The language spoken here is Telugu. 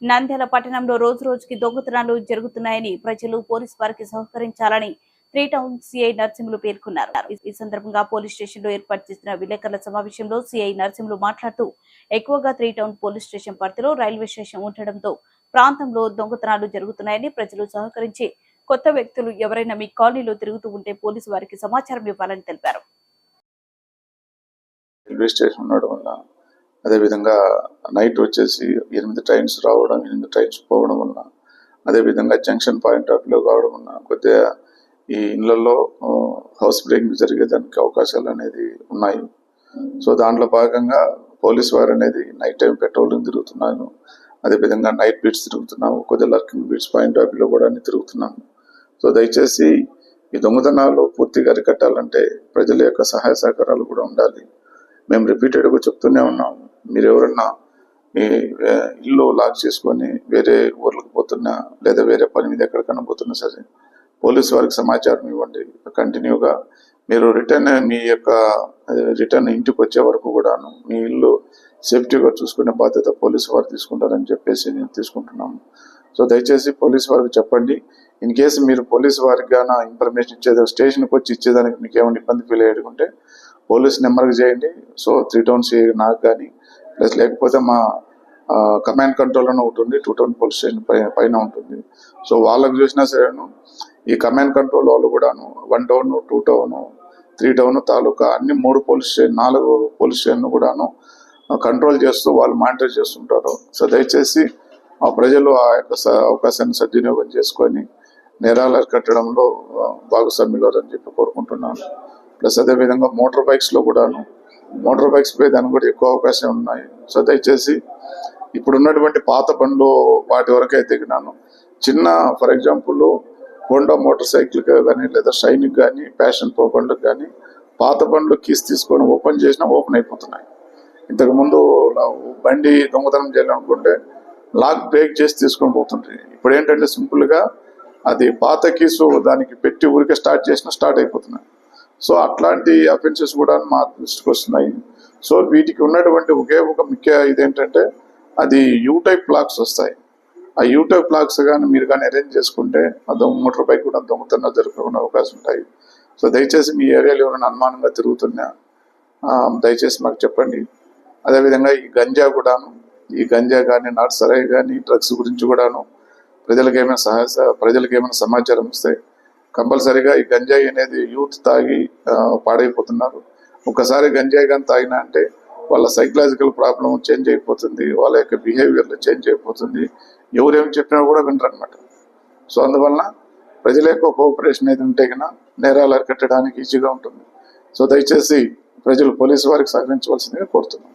నంద్యాల పట్టణంలో రోజు రోజుకి దొంగతనాలు జరుగుతున్నాయని ప్రజలు పోలీసు వారికి సహకరించాలని 3 టౌన్ సిఐ నరసింహులు పేర్కొన్నారు. ఈ సందర్భంగా పోలీస్ స్టేషన్ లో ఏర్పాటు చేసిన విలేకరుల సమావేశంలో సిఐ నరసింహులు మాట్లాడుతూ ఎక్కువగా 3 టౌన్ పోలీస్ స్టేషన్ పరిధిలో రైల్వే స్టేషన్ ఉండడంతో ప్రాంతంలో దొంగతనాలు జరుగుతున్నాయని ప్రజలు సహకరించి కొత్త వ్యక్తులు ఎవరైనా మీ కాలనీలో తిరుగుతూ ఉంటే పోలీసు వారికి సమాచారం ఇవ్వాలని తెలిపారు. రైల్వే స్టేషన్ ఉండడం వల్ల అదేవిధంగా నైట్ వచ్చేసి 8 ట్రైన్స్ రావడం 8 ట్రైన్స్ పోవడం వల్ల అదేవిధంగా జంక్షన్ పాయింట్ ఆఫ్ లో కావడం వల్ల కొద్దిగా ఈ ఇళ్లలో హౌస్ బ్రేకింగ్ జరిగేదానికి అవకాశాలు అనేది ఉన్నాయి. సో దాంట్లో భాగంగా పోలీస్ వారు అనేది నైట్ టైం పెట్రోలింగ్ తిరుగుతున్నాను, అదేవిధంగా నైట్ బీట్స్ తిరుగుతున్నాము, కొద్దిగా లర్కింగ్ బీట్స్ పాయింట్ ఆఫ్ లో కూడా తిరుగుతున్నాము. సో దయచేసి ఈ దొంగతనాలు పూర్తిగా అరికట్టాలంటే ప్రజల యొక్క సహాయ సహకారాలు కూడా ఉండాలి. మేము రిపీటెడ్గా చెప్తూనే ఉన్నాము, మీరు ఎవరన్నా మీ ఇల్లు లాక్ చేసుకొని వేరే ఊర్లకు పోతున్నా లేదా వేరే పని మీద ఎక్కడికన్నా పోతున్నా సరే పోలీసు వారికి సమాచారం ఇవ్వండి. కంటిన్యూగా మీరు మీ యొక్క రిటర్న్ ఇంటికి వచ్చే వరకు కూడాను మీ ఇల్లు సేఫ్టీగా చూసుకునే బాధ్యత పోలీసు వారు తీసుకుంటారని చెప్పేసి నేను తీసుకుంటున్నాము. సో దయచేసి పోలీసు వారికి చెప్పండి. ఇన్ కేసు మీరు పోలీసు వారికి గానా ఇన్ఫర్మేషన్ స్టేషన్కి వచ్చి ఇచ్చేదానికి మీకు ఏమైనా ఇబ్బంది ఫీల్ అయ్యేకుంటే పోలీస్ నెంబర్కి చేయండి. సో 3 టౌన్స్ నాకు కానీ ప్లస్ లేకపోతే మా కమాండ్ కంట్రోల్ అని ఒకటి ఉంది, 2 టౌన్ పోలీస్ స్టేషన్ పైన ఉంటుంది. సో వాళ్ళకి చూసినా సరేను ఈ కమాండ్ కంట్రోల్ వాళ్ళు కూడాను 1 టౌన్ 2 టౌన్ 3 టౌన్ తాలూకా అన్ని 4 పోలీస్ స్టేషన్ కూడాను కంట్రోల్ చేస్తూ వాళ్ళు మానిటర్ చేస్తుంటారు. సో దయచేసి ఆ ప్రజలు ఆ యొక్క అవకాశాన్ని సద్వినియోగం చేసుకొని నేరాలు అరికట్టడంలో భాగస్వామ్యులు అని చెప్పి కోరుకుంటున్నాను. ప్లస్ అదేవిధంగా మోటార్ బైక్స్ పోయేదానికి కూడా ఎక్కువ అవకాశం ఉన్నాయి. సో దయచేసి ఇప్పుడు ఉన్నటువంటి పాత బండ్లు వాటి వరకు అయితే చిన్న for example Honda motor cycle కానీ లేదా షైనిక్ కానీ ప్యాషన్ ప్రో బండ్లకు కానీ పాత బండ్లు కీస్ తీసుకొని ఓపెన్ చేసినా ఓపెన్ అయిపోతున్నాయి. ఇంతకుముందు బండి దొంగతనం చేయాలనుకుంటే లాక్ బ్రేక్ చేసి తీసుకొని పోతుంటాయి. ఇప్పుడు ఏంటంటే సింపుల్గా అది పాత కీసు దానికి పెట్టి ఊరికే స్టార్ట్ చేసినా స్టార్ట్ అయిపోతున్నాయి. సో అట్లాంటి అఫెన్సెస్ కూడా మా దృష్టికి వస్తున్నాయి. సో వీటికి ఉన్నటువంటి ఒకే ఒక ముఖ్య ఇదేంటంటే అది యూటైప్ లాక్స్ వస్తాయి. ఆ యూటైప్ లాక్స్ కానీ మీరు కానీ అరేంజ్ చేసుకుంటే మోటార్ బైక్ కూడా దొంగతనం జరగకుండా అవకాశం ఉంటాయి. సో దయచేసి మీ ఏరియాలో ఎవరైనా అనుమానంగా తిరుగుతున్నా దయచేసి మాకు చెప్పండి. అదేవిధంగా ఈ గంజా కానీ నాటు సరాయి కానీ డ్రగ్స్ గురించి కూడాను ప్రజలకు ఏమైనా సమాచారం వస్తే కంపల్సరీగా ఈ గంజాయి అనేది యూత్ తాగి పాడైపోతున్నారు. ఒకసారి గంజాయి కానీ తాగినా అంటే వాళ్ళ సైకలాజికల్ ప్రాబ్లం చేంజ్ అయిపోతుంది, వాళ్ళ యొక్క బిహేవియర్లో చేంజ్ అయిపోతుంది, ఎవరేమి చెప్పినా కూడా వినరనమాట. సో అందువలన ప్రజల యొక్క కోఆపరేషన్ అయితే ఉంటే కన్నా నేరాలు అరికట్టడానికి ఈజీగా ఉంటుంది. సో దయచేసి ప్రజలు పోలీసు వారికి సహకరించవలసిందిగా కోరుతున్నాం.